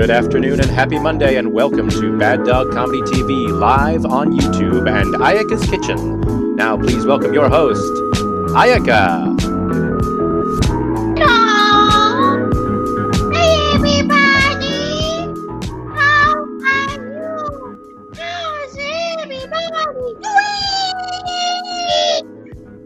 Good afternoon and happy Monday, and welcome to Bad Dog Comedy TV live on YouTube and Ayaka's Kitchen. Now, please welcome your host, Ayaka. Hello! Hey everybody! How are you? How's everybody doing?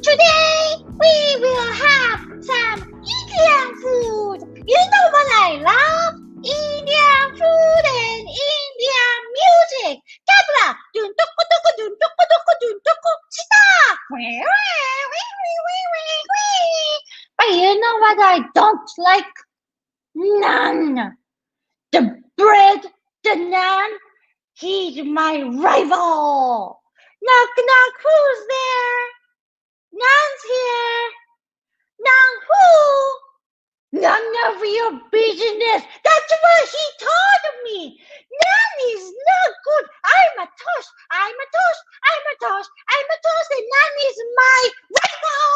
Today we will have some Indian food. You know what I love? Indian food and Indian music. Kabla! Dun toko toko dun toko toko dun toko chita! But you know what I don't like? Naan. The bread, the naan, he's my rival. Knock knock, who's there? Naan's here. Naan who? None of your business. That's what he told me. Naan is not good. I'm a toast. I'm a toast. I'm a toast. I'm a toast, and Naan is my rival.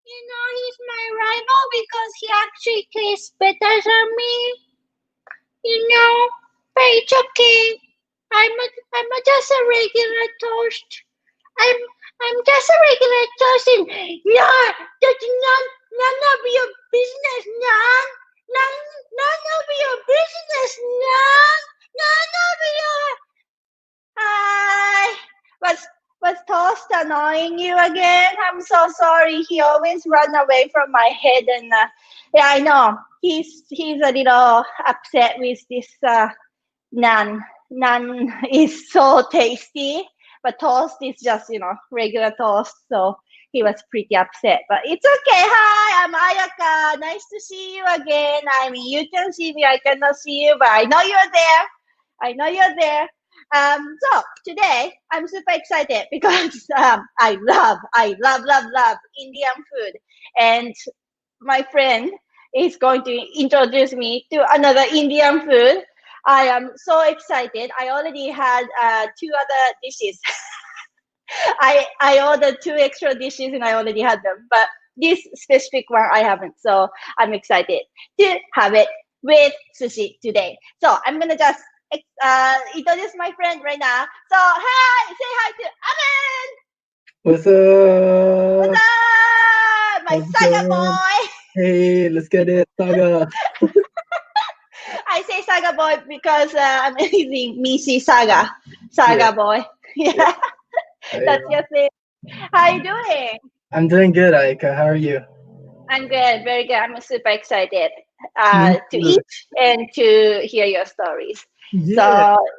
You know, he's my rival because he actually tastes better than me. You know, but it's okay. I'm just a regular toast. I'm just a regular toast, and that's none of your business, Naan. None of your business, Naan. None of your. Hi. Was Toast annoying you again? I'm so sorry. He always run away from my head, and yeah, I know he's a little upset with this naan. Naan is so tasty, but Toast is just regular toast. So he was pretty upset, but it's okay. Hi, I'm Ayaka. Nice to see you again. I mean, you can see me. I cannot see you, but I know you're there. I know you're there. So today I'm super excited because I love Indian food, and my friend is going to introduce me to another Indian food. I am so excited. I already had 2 other dishes. I ordered 2 extra dishes and I already had them, but this specific one I haven't. So I'm excited to have it with sushi today. So I'm gonna just introduce my friend right now. So hi, say hi to Aman. What's up? What's up, my How's it Saga going? boy? Hey, let's get it, Saga. I say Saga boy because I'm using Missy Saga Yeah. boy. Yeah, that's your thing. How you doing? I'm doing good, Ayaka. How are you? I'm good, very good. I'm super excited Me to too. eat and to hear your stories. Yeah. So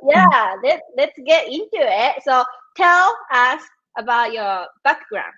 yeah, let's get into it. So tell us about your background.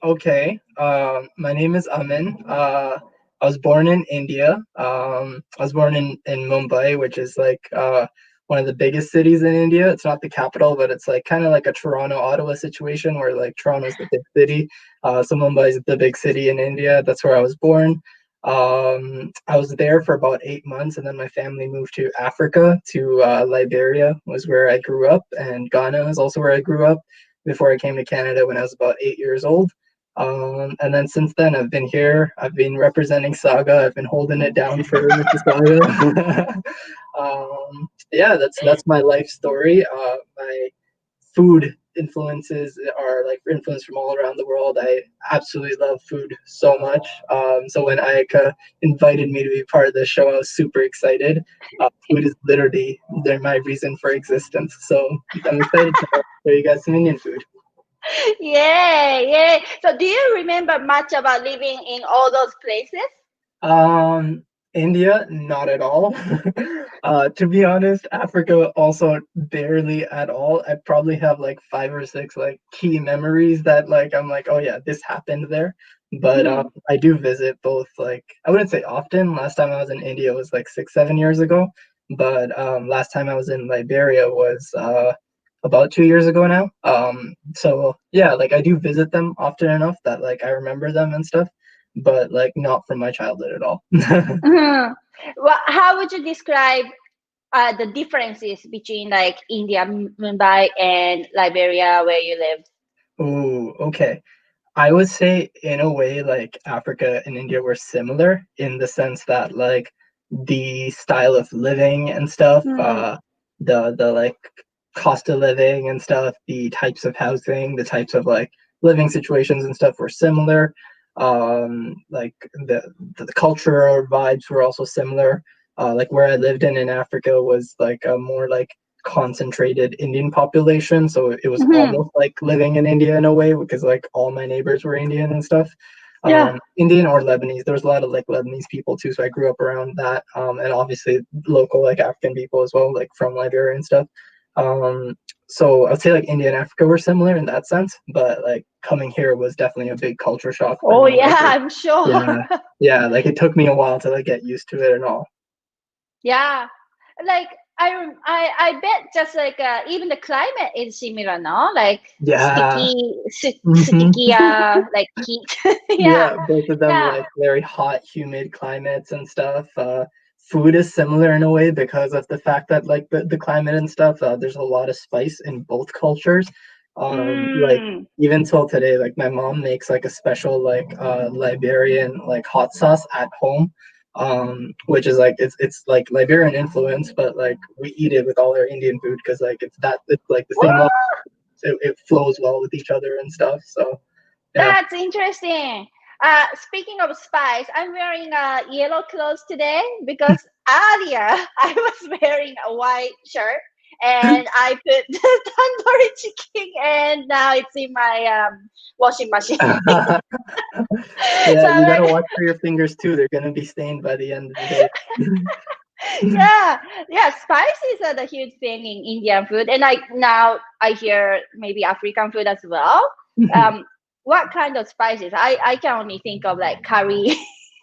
Okay. My name is Aman. I was born in India. I was born in Mumbai, which is like one of the biggest cities in India. It's not the capital, but it's like kind of like a Toronto, Ottawa situation where like Toronto's the big city. So Mumbai is the big city in India. That's where I was born. I was there for about 8 months, and then my family moved to Africa, to Liberia was where I grew up, and Ghana is also where I grew up before I came to Canada when I was about 8 years old. And then since then, I've been here. I've been representing Saga. I've been holding it down for Mr. Saga. Yeah, that's my life story. My food influences are like influence from all around the world. I absolutely love food so much. So when Ayaka invited me to be part of the show, I was super excited. Food is literally my reason for existence. So I'm excited to show you guys some Indian food. Yeah. So do you remember much about living in all those places? India, not at all. To be honest, Africa also barely at all. I probably have like 5 or 6 like key memories that like I'm like, oh yeah, this happened there. But I do visit both, like I wouldn't say often. Last time I was in India was like 6, 7 years ago. But last time I was in Liberia was about 2 years ago now. So yeah, like I do visit them often enough that like I remember them and stuff, but like not from my childhood at all. Well, how would you describe the differences between like India, Mumbai, and Liberia, where you live? Oh, okay. I would say in a way like Africa and India were similar in the sense that like the style of living and stuff, the like cost of living and stuff, the types of housing, the types of like living situations and stuff were similar. Like the cultural vibes were also similar. Like where I lived in Africa was like a more like concentrated Indian population, so it was almost like living in India in a way, because like all my neighbors were Indian and stuff. Yeah. Indian or Lebanese. There was a lot of like Lebanese people too, so I grew up around that, and obviously local like African people as well, like from Liberia and stuff. So I'd say like India and Africa were similar in that sense, but like coming here was definitely a big culture shock for Oh me. yeah, Like, I'm sure. yeah, like it took me a while to like get used to it and all. Yeah, like I bet just like even the climate is similar, no? Like Yeah. Hmm. sticky like heat. Yeah, Yeah, both of them yeah. like very hot, humid climates and stuff. Food is similar in a way because of the fact that like the climate and stuff. There's a lot of spice in both cultures. Like Mm. even till today, like my mom makes like a special like Liberian like hot sauce at home, which is like it's like Liberian influence, but like we eat it with all our Indian food because like it's like the same level. Woo! It flows well with each other and stuff. So yeah. That's interesting. Speaking of spice, I'm wearing yellow clothes today because earlier I was wearing a white shirt and I put the tandoori chicken and now it's in my washing machine. Yeah, So I'm you gotta like, watch for your fingers too. They're gonna be stained by the end of the day. yeah, yeah. Spices are the huge thing in Indian food, and like now I hear maybe African food as well. Um, what kind of spices? I can only think of like curry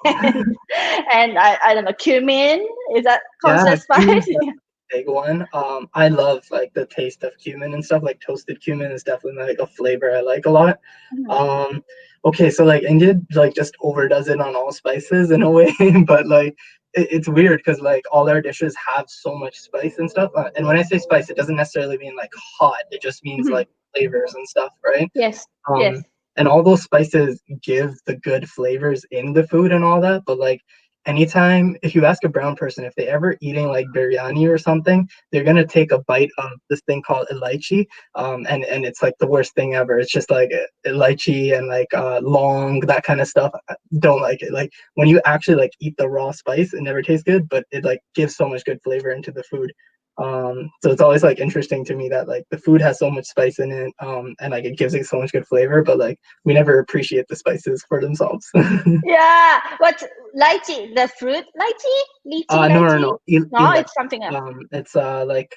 and I don't know, cumin. Is that Yeah, considered spice? cumin's definitely a big one. I love like the taste of cumin and stuff. Like toasted cumin is definitely like a flavor I like a lot. Mhm. Um, okay, so like India like just overdoes it on all spices in a way, but like it's weird because like all our dishes have so much spice and stuff. And when I say spice, it doesn't necessarily mean like hot. It just means Mhm. like flavors and stuff, right? Yes, yes. Um, and all those spices give the good flavors in the food and all that. But like anytime, if you ask a brown person if they ever eating like biryani or something, they're gonna take a bite of this thing called elaichi, and it's like the worst thing ever. It's just like elaichi and like long that kind of stuff. I don't like it. Like when you actually like eat the raw spice, it never tastes good, but it like gives so much good flavor into the food. So it's always like interesting to me that like the food has so much spice in it, and like it gives it so much good flavor, but like we never appreciate the spices for themselves. Yeah. What's lychee? The fruit lychee? Lychee, No, no, lychee? no. No, it's something else. It's like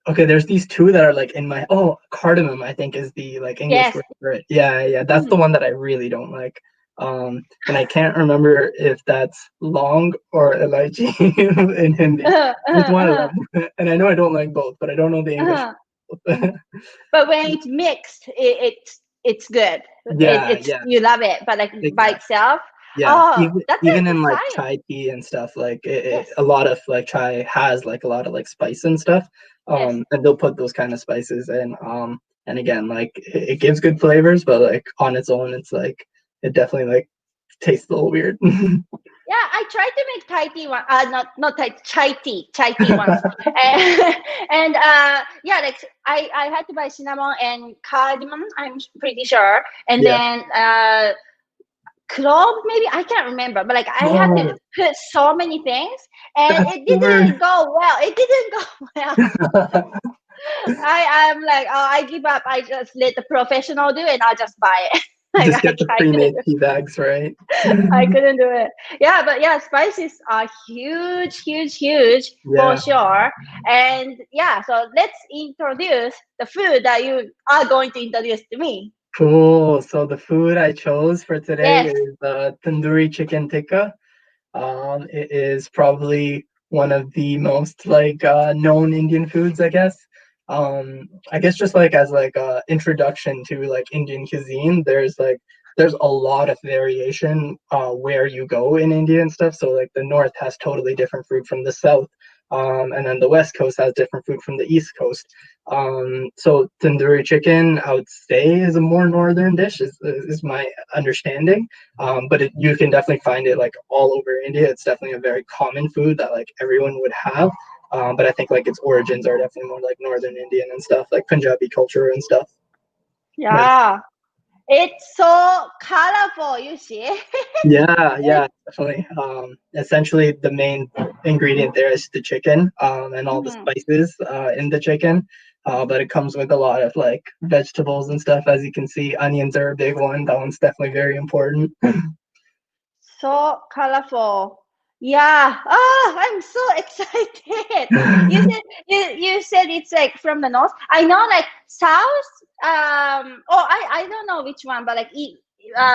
okay, there's these two that are like in my cardamom, I think is the like English Yes. word for it. Yeah, yeah, that's the Mhm. one that I really don't like. And I can't remember if that's long or elaichi in Hindi. It's one of them. And I know I don't like both, but I don't know the English. Uh-huh. But when it's mixed, it's good. Yeah, It's yeah, you love it, but like by exactly. itself, Yeah, oh, even that's even a in like sign. chai tea and stuff, like Yes, a lot of like chai has like a lot of like spice and stuff. yes. And they'll put those kind of spices in. And again, like it gives good flavors, but like on its own, it's like it definitely like tastes a little weird. Yeah, I tried to make Thai tea one. Not Thai chai tea once, and, yeah, like I had to buy cinnamon and cardamom. I'm pretty sure, and Yeah. then clove maybe I can't remember, but like I had to Oh, put so many things, and that's it the word. didn't go well. It didn't go well. I'm like, oh, I give up. I just let the professional do it, and I'll just buy it. Like Just get the I couldn't pre-made do, tea bags, right? I couldn't do it. Yeah, but yeah, spices are huge, huge, huge for Yeah. sure. And yeah, so let's introduce the food that you are going to introduce to me. Cool. So the food I chose for today Yes. is tandoori chicken tikka. It is probably one of the most like known Indian foods, I guess. I guess just like as like a introduction to like Indian cuisine, there's a lot of variation where you go in India and stuff. So like the north has totally different food from the south. And then the West Coast has different food from the East Coast. So tandoori chicken, I would say, is a more northern dish, is my understanding. But you can definitely find it like all over India. It's definitely a very common food that like everyone would have. But I think like its origins are definitely more like northern Indian and stuff, like Punjabi culture and stuff. Yeah. It's so colorful, you see. Yeah, definitely. Essentially, the main ingredient there is the chicken, and all the Mhm. spices in the chicken. But it comes with a lot of like vegetables and stuff. As you can see, onions are a big one. That one's definitely very important. So colorful. Yeah. Oh, I'm so excited. You said you said it's like from the north. I know like south. I don't know which one, but like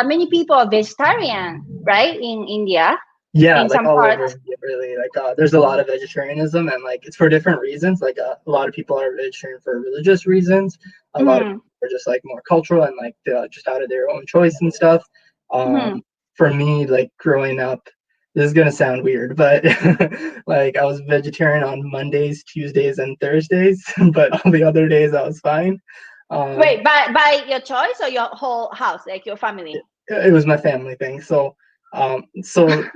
many people are vegetarian, right? In India, Yeah, in like some all over parts. India, really. Like, there's a lot of vegetarianism, and like it's for different reasons. Like, a lot of people are vegetarian for religious reasons. A lot of Mm-hmm. people are just like more cultural and like just out of their own choice and stuff. Mm-hmm. For me, like growing up, this is gonna sound weird, but like I was vegetarian on Mondays, Tuesdays, and Thursdays, but all the other days I was fine. Um, Wait, by your choice or your whole house, like your family? it was my family thing. So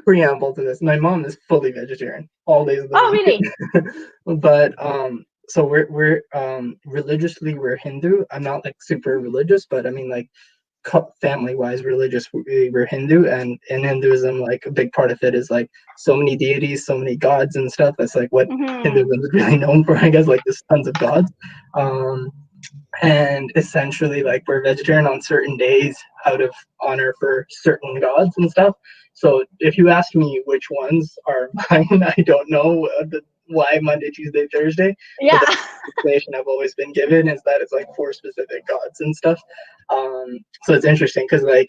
preamble to this, my mom is fully vegetarian all days of the Oh, week. really? But so we're religiously we're Hindu. I'm not like super religious, but I mean like family wise religious, we're Hindu, and in Hinduism like a big part of it is like so many deities, so many gods and stuff. That's like what Mm-hmm. Hinduism is really known for, I guess. Like there's tons of gods. And essentially like we're vegetarian on certain days out of honor for certain gods and stuff. So if you ask me which ones are mine, I don't know why Monday, Tuesday, Thursday, but Yeah. the explanation I've always been given is that it's like for specific gods and stuff. So it's interesting because like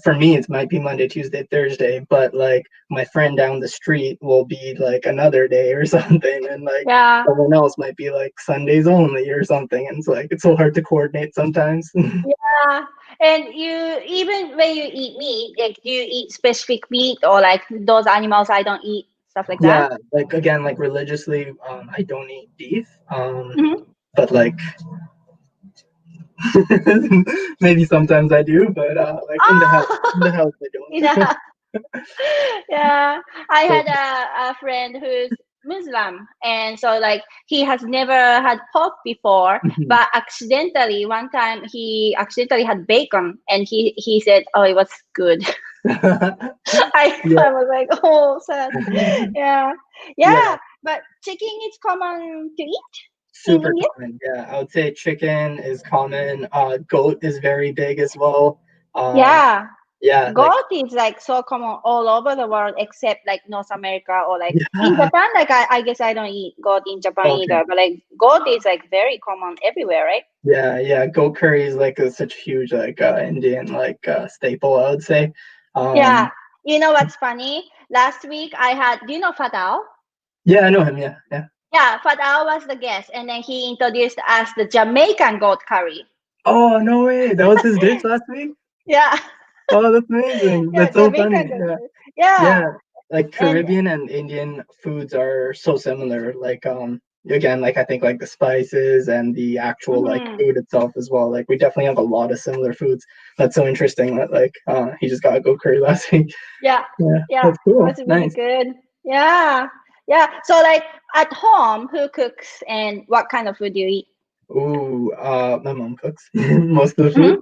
for me it might be Monday, Tuesday, Thursday, but like my friend down the street will be like another day or something, and like Yeah. someone else might be like Sundays only or something, and it's like it's so hard to coordinate sometimes. Yeah. And you, even when you eat meat, like do you eat specific meat or like those animals I don't eat, stuff like that? Yeah, like again, like religiously, I don't eat beef, Mm-hmm. but like maybe sometimes I do, but like in the Oh, house I don't. yeah. Yeah. I So had a friend who's Muslim, and so like he has never had pork before, but accidentally one time he accidentally had bacon, and he said, "Oh, it was good." yeah, I was like, "Oh, sad." Yeah, yeah. yeah. But chicken is common to eat in Super India. common. Yeah, I would say chicken is common. Goat is very big as well. Um, Yeah, yeah, like goat is like so common all over the world except like North America or like in yeah. Japan. Like I guess I don't eat goat in Japan Okay. either, but like goat is like very common everywhere, right? Yeah. Goat curry is like such a huge like Indian like staple, I would say. Yeah. Um, You know what's funny? Last week I had. Do you know Fadao? yeah, I know him. Yeah. Yeah, Fadao was the guest, and then he introduced us the Jamaican goat curry. Oh no way, that was his dish last week. Yeah, Oh, that's amazing. yeah, That's so Jamaican funny. goat Yeah. curry. Yeah, Yeah, like and Caribbean and Indian foods are so similar. Like again, like I think like the spices and the actual like mhm. food itself as well. Like we definitely have a lot of similar foods. That's so interesting that like he just got a go curry last week. Yeah, Yeah, yeah, that's it cool. was really Nice. good. Yeah, yeah. So like at home, who cooks and what kind of food do you eat? Ooh, my mom cooks most of the Hmm.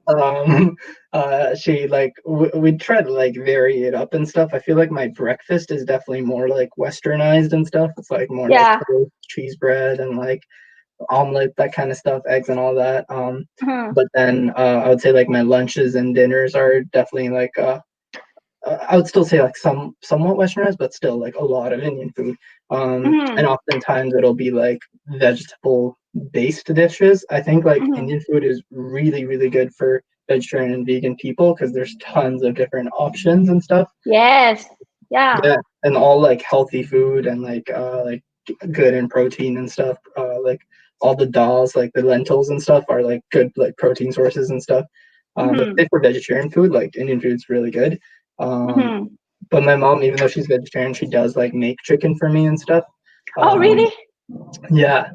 food. She like we try to like vary it up and stuff. I feel like my breakfast is definitely more like westernized and stuff. It's like more like Yeah. toast, cheese bread and like omelet, that kind of stuff, eggs and all that. Hmm. But then I would say like my lunches and dinners are definitely like I would still say like somewhat westernized, but still like a lot of Indian food. And Hmm. oftentimes it'll be like vegetable based dishes. I think like Hmm. Indian food is really, really good for vegetarian and vegan people because there's tons of different options and stuff. Yes. Yeah. Yeah, and all like healthy food and like good in protein and stuff. Like all the dals, like the lentils and stuff, are like good like protein sources and stuff. But Hmm. for vegetarian food, like Indian food's really good. Um, Hmm. but my mom, even though she's vegetarian, she does like make chicken for me and stuff. Oh, really? Yeah.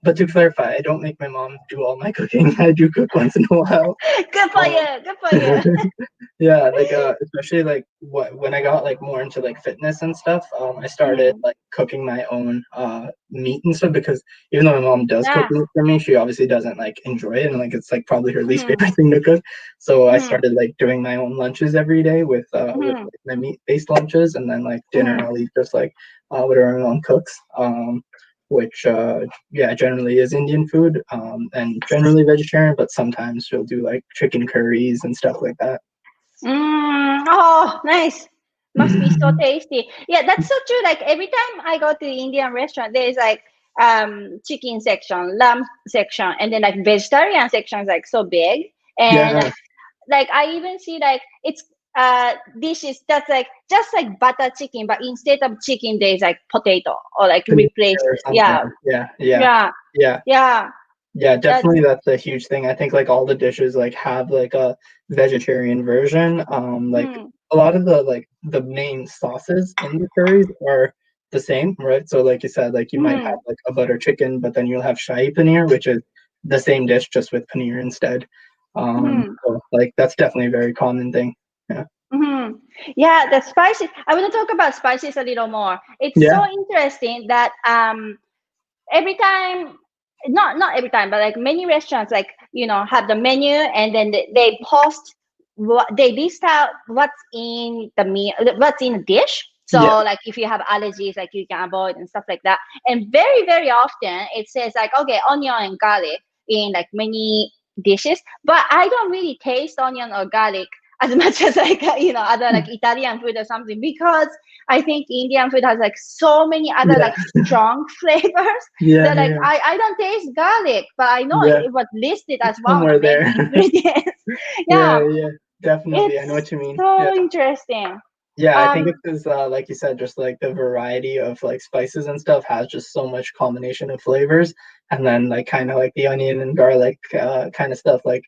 But to clarify, I don't make my mom do all my cooking. I do cook once in a while. Good for you. Good for you. Yeah, like especially like when I got like more into like fitness and stuff, I started like cooking my own meat and stuff, because even though my mom does cook Yeah. meat for me, she obviously doesn't like enjoy it, and like it's like probably her least favorite thing to cook. So I started like doing my own lunches every day with like, my meat based lunches, and then like dinner I'll eat just like whatever my mom cooks. Which yeah, generally is Indian food, and generally vegetarian, but sometimes she'll do like chicken curries and stuff like that. Oh, nice. Must be so tasty. Yeah, that's so true. Like every time I go to the Indian restaurant, there's like chicken section, lamb section, and then like vegetarian section is like so big. And Yeah, like I even see like it's dishes that's like just like butter chicken, but instead of chicken there's like potato or like paneer replace. or something. Yeah, Yeah, yeah, yeah, yeah. yeah. That's Definitely, that's a huge thing. I think like all the dishes like have like a vegetarian version. Like a lot of the main sauces in the curries are the same, right? So like you said, like you might have like a butter chicken, but then you'll have shahi paneer, which is the same dish just with paneer instead. So like that's definitely a very common thing. Yeah. Yeah, the spices. I want to talk about spices a little more. It's so Yeah. interesting that every time, not every time, but like many restaurants, like have the menu, and then they post what they list out what's in the meal, what's in the dish. So Yeah. like if you have allergies, like you can avoid and stuff like that. And very very often it says like, okay, onion and garlic in like many dishes, but I don't really taste onion or garlic as much as like other like Italian food or something, because I think Indian food has like so many other Yeah. like strong flavors Yeah. that like Yeah. I don't taste garlic, but I know Yeah. it was listed as one of Somewhere the main there. ingredients. Yeah. Yeah, Yeah. Definitely. I know it's what you mean. Yeah. so interesting. Yeah, I think Um, it's because, like you said, just like the variety of like spices and stuff has just so much combination of flavors, and then like kind of like the onion and garlic kind of stuff. Like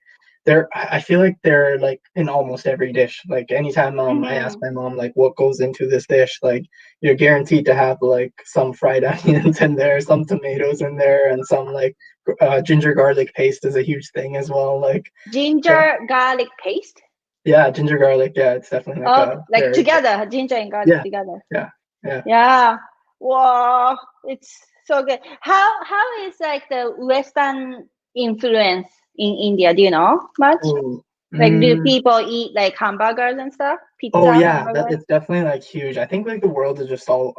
I feel like they're like in almost every dish. Like anytime I ask my mom like what goes into this dish, like you're guaranteed to have like some fried onions in there, some tomatoes in there, and some like ginger garlic paste is a huge thing as well. Like ginger garlic paste. yeah, ginger garlic. Yeah, it's definitely like Oh, a like very together, ginger and garlic yeah, together. yeah, yeah. Yeah. Wow, it's so good. How is like the Western influence in India? Do you know much? Oh, Like, do mm, people eat like hamburgers and stuff? oh Pizza, yeah, that hamburger? it's definitely like huge. I think like the world is just all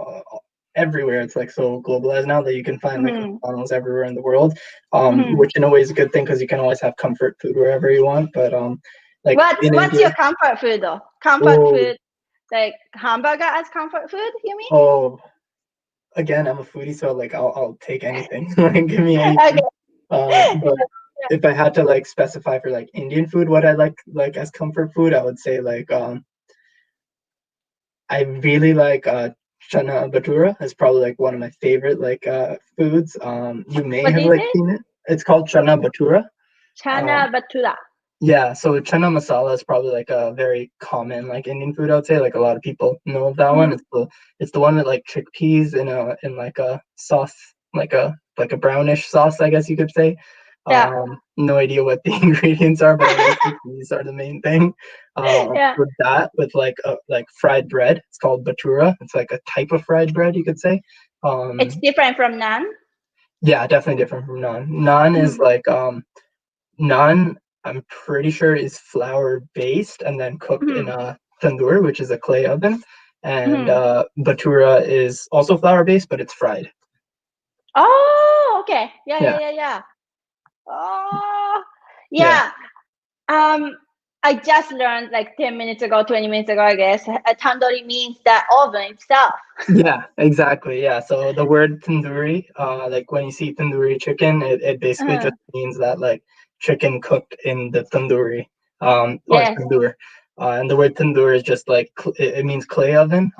everywhere. It's like so globalized now that you can find like Mm-hmm. McDonald's everywhere in the world. Mm-hmm. Which in a way is a good thing because you can always have comfort food wherever you want. But like in What's India, your comfort food though? Comfort oh food, like hamburger as comfort food, you mean? oh, again, I'm a foodie, so like I'll take anything. Like give me Okay. anything. But if I had to like specify for like Indian food, what I like as comfort food, I would say like I really like chana bhatura. It's probably like one of my favorite like foods. You may What have is like it? seen it. It's called chana bhatura. Chana Um, batura. yeah, so chana masala is probably like a very common like Indian food. I would say like a lot of people know of that one. Mm-hmm. It's the one with like chickpeas in like a sauce, like a brownish sauce, I guess you could say. Yeah. No idea what the ingredients are, but I know chickpeas are the main thing. Yeah. With that, with like fried bread, it's called bhatura. It's like a type of fried bread, you could say. It's different from naan. Yeah, definitely different from naan. Naan is Mm-hmm. like naan, I'm pretty sure is flour based and then cooked in Mm-hmm. a tandoor, which is a clay oven. And Mm-hmm. bhatura is also flour based, but it's fried. Oh, okay. Yeah, Yeah, yeah, yeah, yeah. Oh, yeah, yeah. I just learned like 10 minutes ago, 20 minutes ago, I guess. A tandoori means the oven itself. yeah, exactly. Yeah. So the word tandoori, like when you see tandoori chicken, it basically Uh, just means that like chicken cooked in the tandoori, or yes. tandoor. And the word tandoor is just like it means clay oven.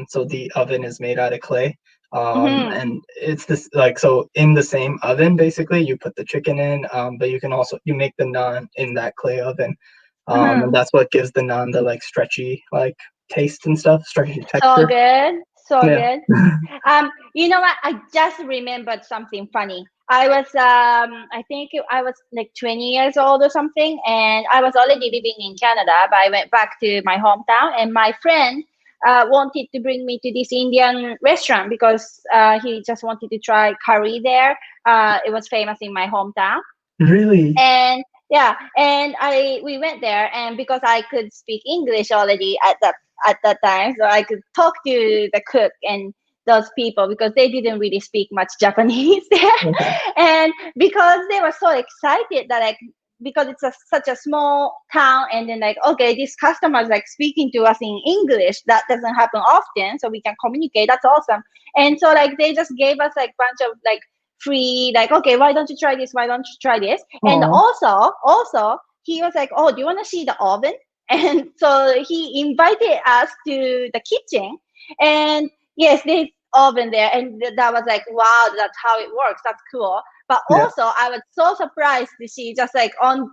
So the oven is made out of clay. Mm-hmm. And it's this like so in the same oven basically you put the chicken in, but you can also you make the naan in that clay oven. And Mm-hmm. that's what gives the naan the like stretchy like taste and stuff, stretchy So texture. good. So Yeah. good. You know what? I just remembered something funny. I think I was like 20 years old or something, and I was already living in Canada, but I went back to my hometown, and my friend wanted to bring me to this Indian restaurant because he just wanted to try curry there. It was famous in my hometown, Really? and yeah, and I we went there, and because I could speak English already at that time, so I could talk to the cook and those people because they didn't really speak much Japanese there, Okay. and because they were so excited that like because it's such a small town, and then like okay, these customers like speaking to us in English, that doesn't happen often, so we can communicate. That's awesome. And so like they just gave us like bunch of like free, like okay, why don't you try this, why don't you try this. And Oh, also he was like, oh, do you want to see the oven? And so he invited us to the kitchen, and yes, there's oven there, and that was like wow, that's how it works, that's cool. But yeah. also I was so surprised to see just like on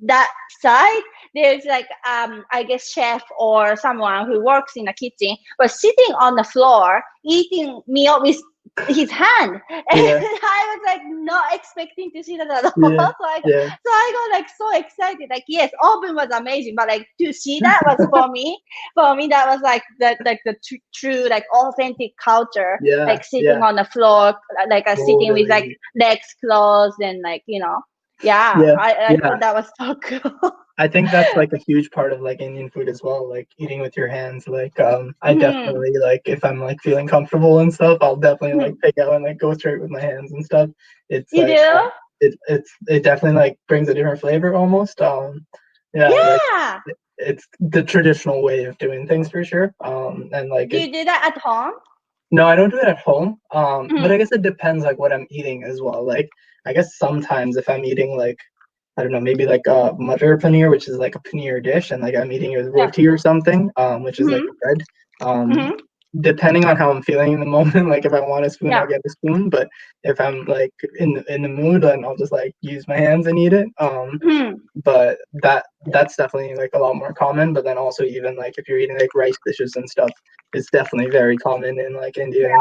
that side there's like I guess chef or someone who works in the kitchen was sitting on the floor eating meal with his hand. And Yeah. I was like not expecting to see that at all. Yeah. Yeah. So I got like so excited. Like yes, oven was amazing, but like to see that was for me that was like the true like authentic culture. Yeah. Like sitting Yeah. on the floor, like sitting with like Totally. legs closed and like yeah. Yeah. I Yeah. thought that was so cool. I think that's like a huge part of like Indian food as well, like eating with your hands. Like, I Mhm, definitely like if I'm like feeling comfortable and stuff, I'll definitely like mhm. pick out and like go straight with my hands and stuff. It's You like do? it definitely like brings a different flavor almost. Yeah, like Yeah. it's the traditional way of doing things for sure. And like Do it. you do that at home? No, I don't do it at home. But I Mm, guess it depends like what I'm eating as well. Like I guess sometimes if I'm eating like I don't know, maybe like mutter paneer, which is like a paneer dish, and like I'm eating it with yeah. roti or something, which is like Mhm, a bread. Um, mhm. Depending on how I'm feeling in the moment, like if I want a spoon, I'll Yeah. get a spoon. But if I'm like in the mood, then I'll just like use my hands and eat it. Mhm. But that's definitely like a lot more common. But then also even like if you're eating like rice dishes and stuff, it's definitely very common in like Indian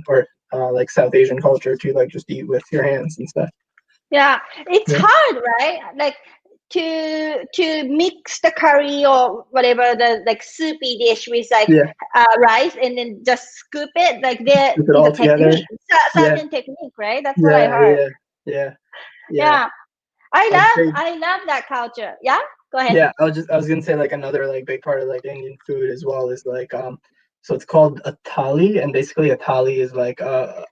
or like South Asian culture to like just eat with your hands and stuff. Yeah. It's Yeah. hard, right? Like to mix the curry or whatever the like soupy dish with like Yeah. rice and then just scoop it. Like there Keep it is a all together. technique, Yeah, certain technique, right? That's what I yeah, heard. yeah, yeah, yeah. Yeah. I'd say, I love that culture. Yeah. Go ahead. yeah. I was gonna say like another like big part of like Indian food as well is like so it's called a thali, and basically a thali is like a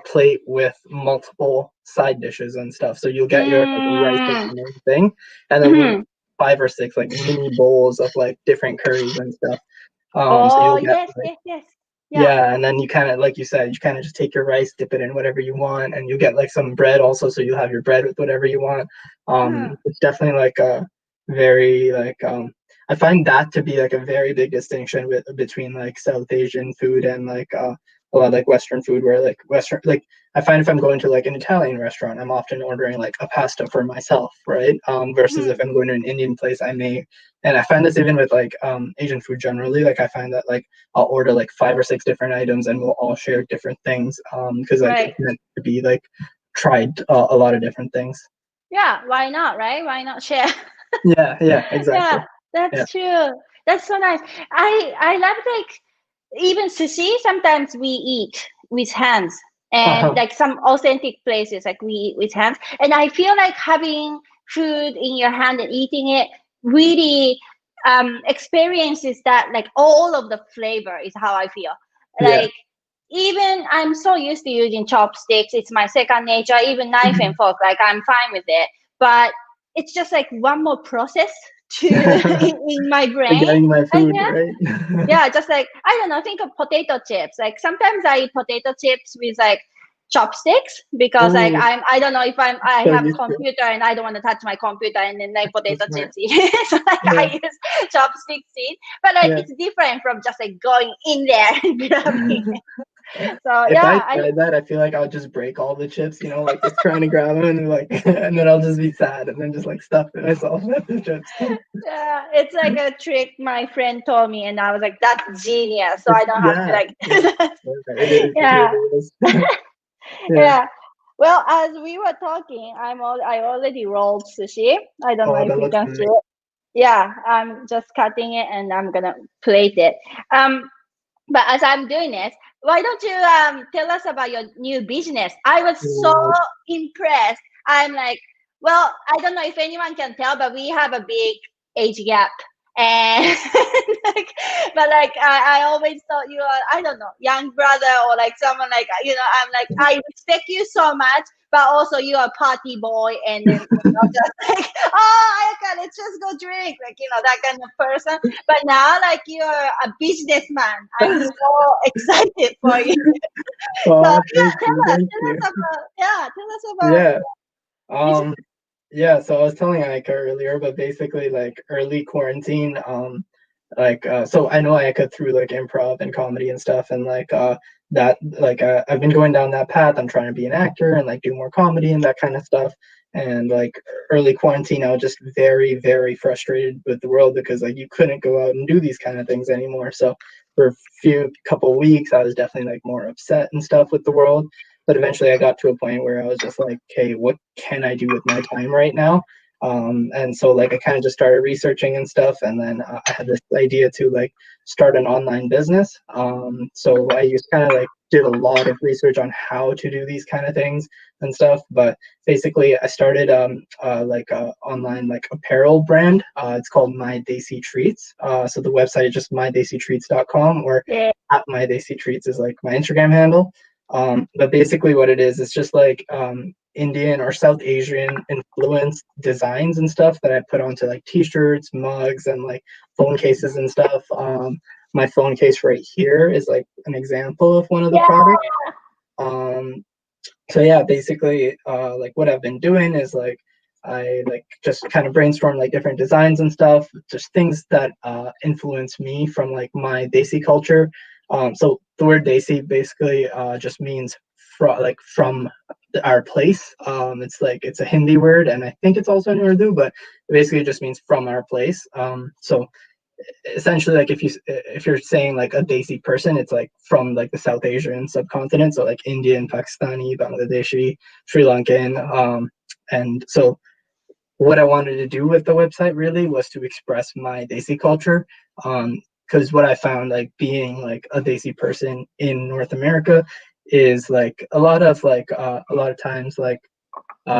plate with multiple side dishes and stuff. So you'll get your like rice as Mm. the main thing, and then you Mhm. 5 or 6 like mini bowls of like different curries and stuff. So Oh you'll get yes, like yes, yes. Yeah. yeah, and then you kind of, like you said, you kind of just take your rice, dip it in whatever you want, and you get like some bread also, so you'll have your bread with whatever you want. Mm. It's definitely like a very like I find that to be like a very big distinction with between like South Asian food and like a lot of like Western food, where like Western like I find if I'm going to like an Italian restaurant, I'm often ordering like a pasta for myself, right? Versus if Mhm. I'm going to an Indian place, I may, and I find this even with like Asian food generally, like I find that like I'll order like 5 or 6 different items and we'll all share different things because like Right. it's meant to be like tried a lot of different things. Yeah. Why not? Right? Why not share? Yeah, yeah, exactly. Yeah. Yeah. That's true. That's so nice. I love like even sushi. Sometimes we eat with hands, and Uh-huh. like some authentic places, like we eat with hands. And I feel like having food in your hand and eating it really experiences that like all of the flavor is how I feel. Yeah. Like even I'm so used to using chopsticks, it's my second nature. Even knife and Mhm. fork, like I'm fine with it. But it's just like one more process to in my Like brain, getting my I food, guess. right? Yeah, just like I don't know, think of potato chips. Like sometimes I eat potato chips with like chopsticks because like Oh, I don't know if I so have used to computer and I don't want to touch my computer and then like so potato smart. chips eat. So like I Yeah, use chopsticks eat. But like yeah. it's different from just like going in there and grabbing it. So If I yeah, tried that, I feel like I'll just break all the chips, like just trying to grab them and like, and then I'll just be sad and then just like stuff it myself at the chips. yeah, it's like a trick my friend told me, and I was like, "That's genius!" So I don't have to Yeah, like. it is. It Yeah, really is. Yeah. yeah. Well, as we were talking, I already rolled sushi. I don't know Oh, if that you looks can see amazing. it. Yeah, I'm just cutting it and I'm gonna plate it. Um, but as I'm doing this, why don't you tell us about your new business? I was so impressed. I'm like, well, I don't know if anyone can tell, but we have a big age gap. And like, but like I always thought you are, I don't know, young brother or like someone like, I'm like, I respect you so much, but also you are a party boy, and then just like, oh, Ayaka, let's just go drink, like that kind of person. But now, like, you're a businessman. I'm so excited for you. So Oh, yeah, thank you, thank tell you. us about tell us about Yeah. business. Um, yeah, so I was telling Ayaka earlier, but basically like early quarantine, so I know Ayaka through like improv and comedy and stuff, and I've been going down that path. I'm trying to be an actor and like do more comedy and that kind of stuff. And like early quarantine, I was just very, very frustrated with the world because like you couldn't go out and do these kind of things anymore. So for a couple weeks, I was definitely like more upset and stuff with the world. But eventually, I got to a point where I was just like, "Okay, what can I do with my time right now?" And so like I kind of just started researching and stuff, and then I had this idea to like start an online business. So I just kind of like did a lot of research on how to do these kind of things and stuff. But basically, I started like a online like apparel brand. It's called My Desi Treats. So the website is just mydesitreats.com, or Yeah. at My Desi Treats is like my Instagram handle. But basically, what it is, it's just like Indian or South Asian influenced designs and stuff that I put onto like T-shirts, mugs, and like phone cases and stuff. My phone case right here is like an example of one of the Yeah. products. Um, so yeah, basically, like what I've been doing is like I like just kind of brainstorm like different designs and stuff, just things that influence me from like my Desi culture. So the word Desi basically just means from our place. It's a Hindi word, and I think it's also in Urdu, but it basically just means from our place. So essentially, like if you're saying like a Desi person, it's like from like the South Asian subcontinent, so like Indian, Pakistani, Bangladeshi, Sri Lankan. And so what I wanted to do with the website really was to express my Desi culture. Because what I found, like being like a Desi person in North America, is like a lot of times like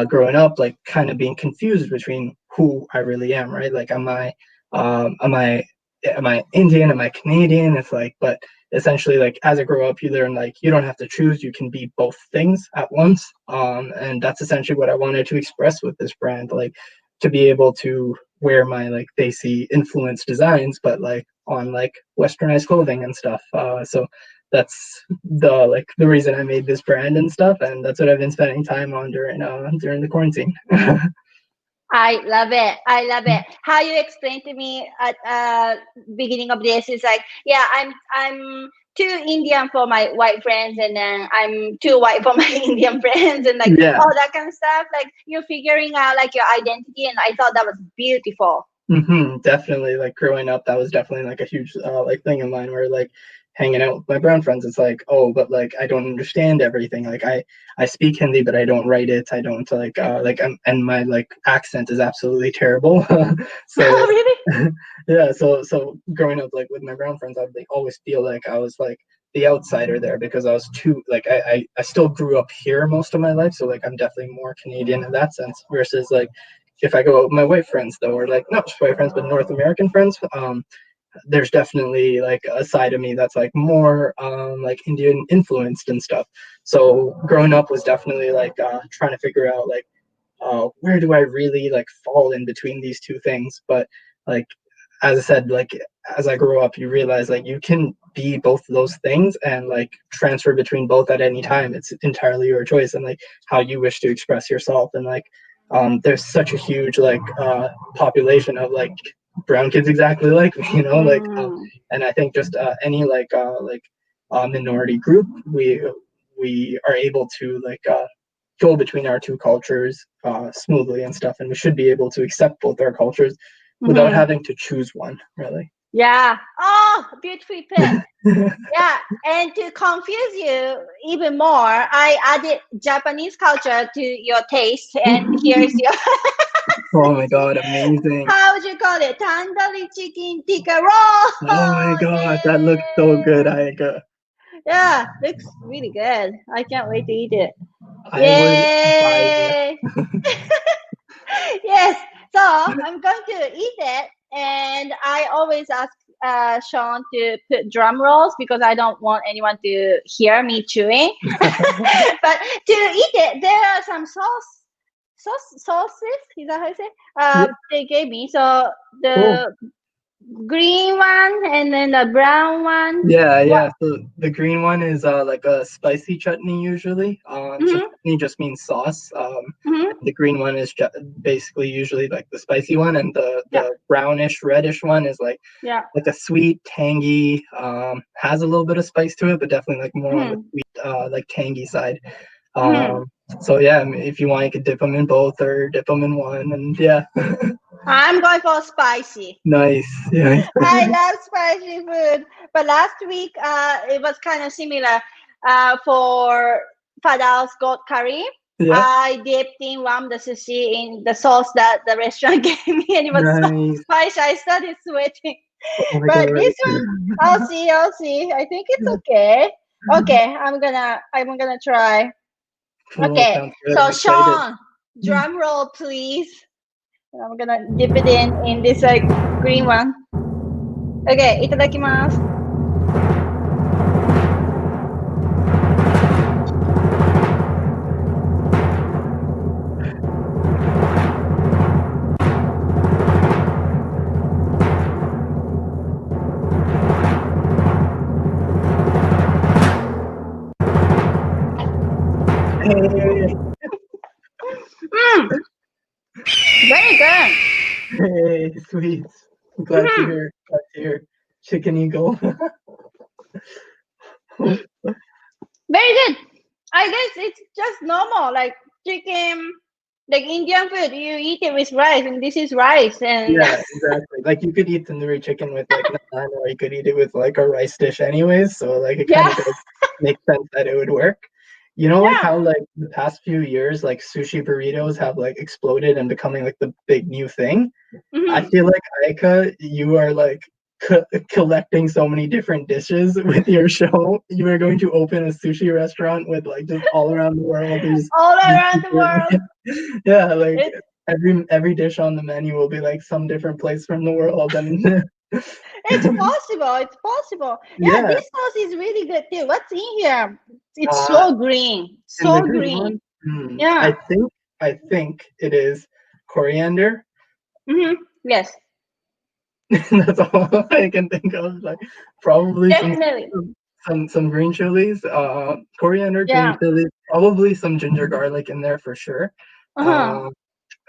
growing up, like kind of being confused between who I really am, right? Like, um, am I, am I Indian? Am I Canadian? It's like, but essentially, like as I grow up, you learn like you don't have to choose; you can be both things at once. And that's essentially what I wanted to express with this brand, like to be able to wear my like Desi influence designs, but like on like westernized clothing and stuff. So that's the reason I made this brand and stuff, and that's what I've been spending time on during the quarantine. I love it. I love it. How you explained to me at beginning of this is like, yeah, I'm too Indian for my white friends, and then I'm too white for my Indian friends, and like Yeah. all that kind of stuff. Like you're figuring out like your identity, and I thought that was beautiful. Definitely, like growing up, that was definitely like a huge like thing of mine, where like hanging out with my brown friends, it's like, oh, but like I don't understand everything. Like I speak Hindi, but I don't write it. I don't and my like accent is absolutely terrible. So Really? yeah, so growing up like with my brown friends, I would like always feel like I was like the outsider there because I was too like I still grew up here most of my life, so like I'm definitely more Canadian in that sense, versus like if I go out with my white friends though, or like not just white friends but North American friends, there's definitely like a side of me that's like more like Indian influenced and stuff. So growing up was definitely like trying to figure out like where do I really like fall in between these two things. But like as I said, like as I grow up, you realize like you can be both of those things and like transfer between both at any time. It's entirely your choice and like how you wish to express yourself. And like there's such a huge like population of like brown kids exactly like me, like Mm. and I think just any like minority group, we are able to like go between our two cultures smoothly and stuff, and we should be able to accept both our cultures without having to choose one, really. Yeah. Oh, beautifully put. Yeah, and to confuse you even more, I added Japanese culture to your taste, and here's your Oh my god, amazing. how would you call it? Tandoori chicken tikka roll. Oh my god, that looks so good, Ayaka. Yeah, looks really good. I can't wait to eat it. I would buy Yay! Yes, so I'm going to eat it, and I always ask Sean to put drum rolls because I don't want anyone to hear me chewing. But to eat it, there are some sauces. Is that how you say? They gave me. So the green one and then the brown one. Yeah. So the green one is like a spicy chutney usually. So chutney just means sauce. The green one is basically usually like the spicy one, and the brownish reddish one is like a sweet, tangy. Has a little bit of spice to it, but definitely like more on the sweet, like tangy side. So yeah, I mean, if you want, you could dip them in both or dip them in one, and yeah. I'm going for spicy. Nice. Yeah. I love spicy food. But last week, it was kind of similar. For Fadal's goat curry, I dipped in the sushi in the sauce that the restaurant gave me, and it was so spicy. I started sweating. But this one, I'll see. I think it's okay. Okay, I'm gonna try. Cool, okay, so Sean, drum roll, please. I'm gonna dip it in this like green one. Okay, itadakimasu. Very good. Hey, sweet. I'm glad to hear. Chicken eagle. Very good. I guess it's just normal, like chicken, like Indian food. You eat it with rice, and this is rice. And yeah, exactly. Like you could eat tandoori chicken with like naan, or you could eat it with like a rice dish, anyways. So like it kind of does make sense that it would work. You know, like how like the past few years, like sushi burritos have like exploded and becoming like the big new thing. I feel like Ayaka, you are like collecting so many different dishes with your show. You are going to open a sushi restaurant with like just all around the world. All around the world. Yeah, like every dish on the menu will be like some different place from the world. And it's possible. Yeah, this sauce is really good too. What's in here? It's so green. So green. Yeah. I think it is coriander. Yes. That's all I can think of. Like probably some green chilies, coriander, green chilies, probably some ginger garlic in there for sure.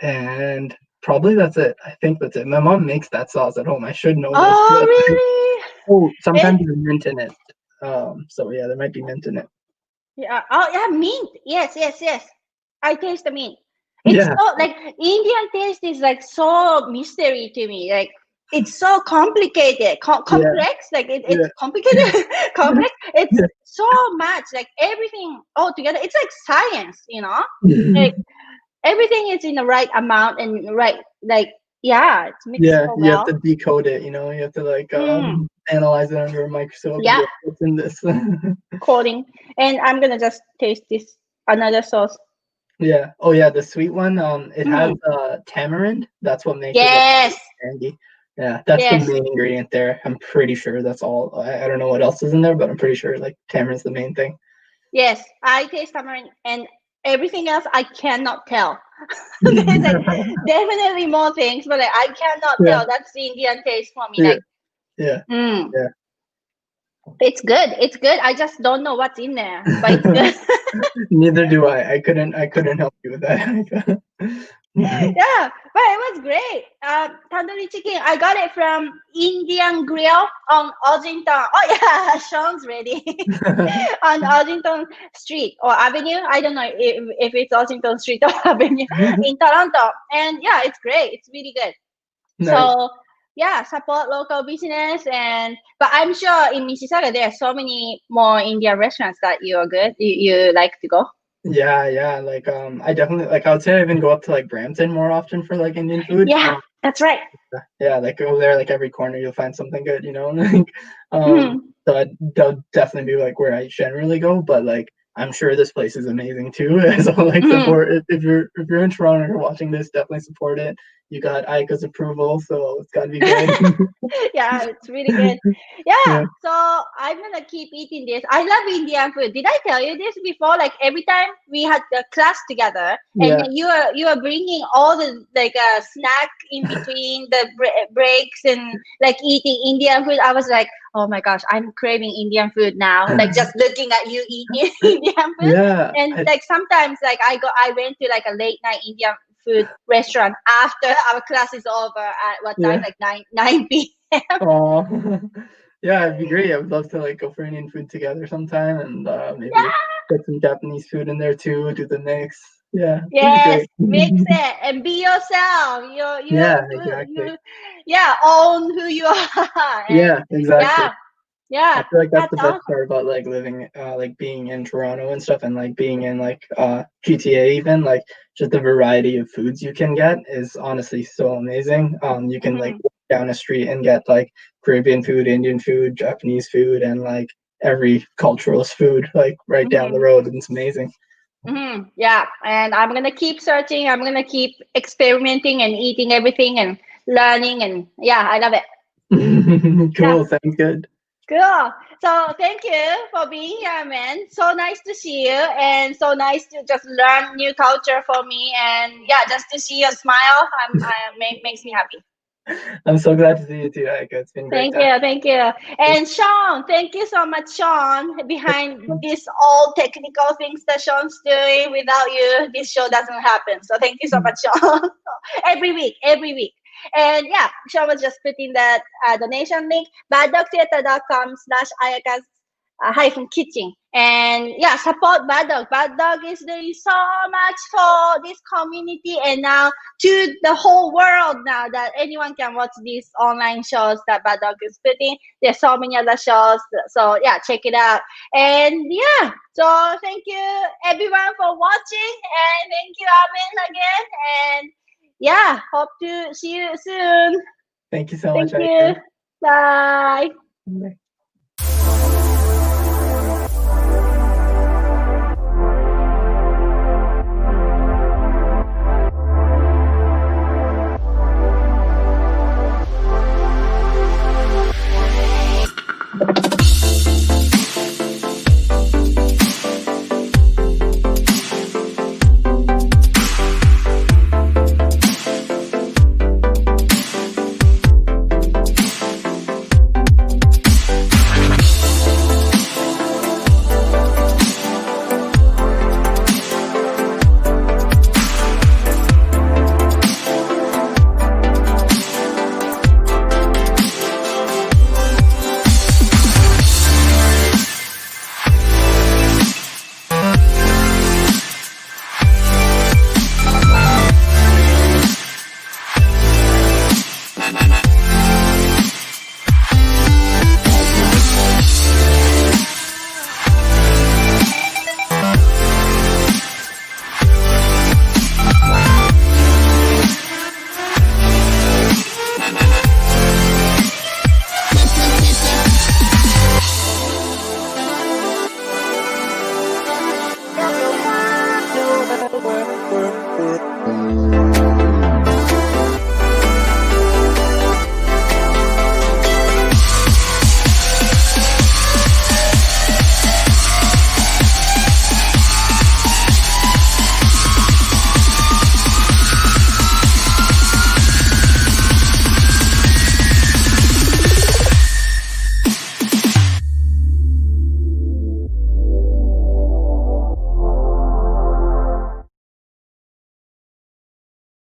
And probably that's it. I think that's it. My mom makes that sauce at home. I should know this. Oh, really? Sometimes there's mint in it. So yeah, there might be mint in it. Yeah. Oh, yeah, mint. Yes. I taste the mint. It's so like Indian taste is like so mystery to me. Like it's so complicated, complex. Like it's complicated, complex. It's so much. Like everything all together. It's like science, you know. Like everything is in the right amount and right. Like it's mixed so well. You have to decode it. You know, you have to like analyze it under a microscope. Yeah. What's in this? Coding, and I'm gonna just taste this another sauce. Yeah. Oh yeah, the sweet one. It has tamarind. That's what makes it candy. Yeah, that's the main ingredient there. I'm pretty sure that's all. I don't know what else is in there, but I'm pretty sure like tamarind's the main thing. Yes, I taste tamarind, and everything else I cannot tell. There's like definitely more things, but like, I cannot tell. That's the Indian taste for me. Like, yeah. It's good. It's good. I just don't know what's in there, but it's good. Neither do I. I couldn't help you with that. Yeah, but it was great. Tandoori chicken. I got it from Indian Grill on Ossington. Oh yeah, Sean's ready on Ossington Street or Avenue. I don't know if it's Ossington Street or Avenue in Toronto. And yeah, it's great. It's really good. Nice. So yeah, support local business. And but I'm sure in Mississauga there are so many more Indian restaurants that you are good. You like to go. Yeah. Like I definitely like I would say I even go up to like Brampton more often for like Indian food. Yeah, that's right. Yeah, like go there like every corner you'll find something good, like Mhm. so that'll definitely be like where I generally go, but like I'm sure this place is amazing too. So like Mhm. support it if you're in Toronto and you're watching this, definitely support it. You got Ayaka's approval, so it's gotta be good. Yeah, it's really good. Yeah, Yeah. so I'm gonna keep eating this. I love Indian food. Did I tell you this before? Like every time we had the class together, and Yeah. you are bringing all the like snack in between the breaks and like eating Indian food. I was like, oh my gosh, I'm craving Indian food now. Like just looking at you eating Indian food, Yeah. and like sometimes like I went to like a late night Indian food restaurant after our class is over at what time? Yeah. Like 9 p.m. Aw. Yeah, it'd be great. I would love to like go for Indian food together sometime and maybe Yeah. get some Japanese food in there too, do the mix. Yeah, it'd be Yes, great. mix it and be yourself. Yeah, exactly. Yeah, own who you are. And Yeah, exactly. yeah, I yeah, feel like that's that's the best awesome. part about like living, like being in Toronto and stuff, and like being in like GTA even, like just the variety of foods you can get is honestly so amazing. You can like Hmm. walk down a street and get like Caribbean food, Indian food, Japanese food, and like every culturalist food like right down the Hmm. road, and it's amazing. Yeah, and I'm gonna keep searching. I'm gonna keep experimenting and eating everything and learning. And yeah, I love it. Yeah. Cool, sounds good. Cool. So thank you for being here, man. So nice to see you, and so nice to just learn new culture for me. And yeah, just to see your smile, makes me happy. I'm so glad to see you too, Aika. It's been great Thank time. you, thank you. And Sean, thank you so much, Sean, behind this all technical things that Sean's doing. Without you, this show doesn't happen. So thank you so much, Sean. Every week. And yeah, Sean was just putting that donation link, baddogtheater.com/Ayaka's hyphen kitchen. And yeah, support Bad Dog. Bad Dog is doing so much for this community and now to the whole world now that anyone can watch these online shows that Bad Dog is putting. There's so many other shows. So yeah, check it out. And yeah, so thank you everyone for watching and thank you Amin again. And yeah, hope to see you soon. Thank you so much, Thank you. Aika. Bye. Work.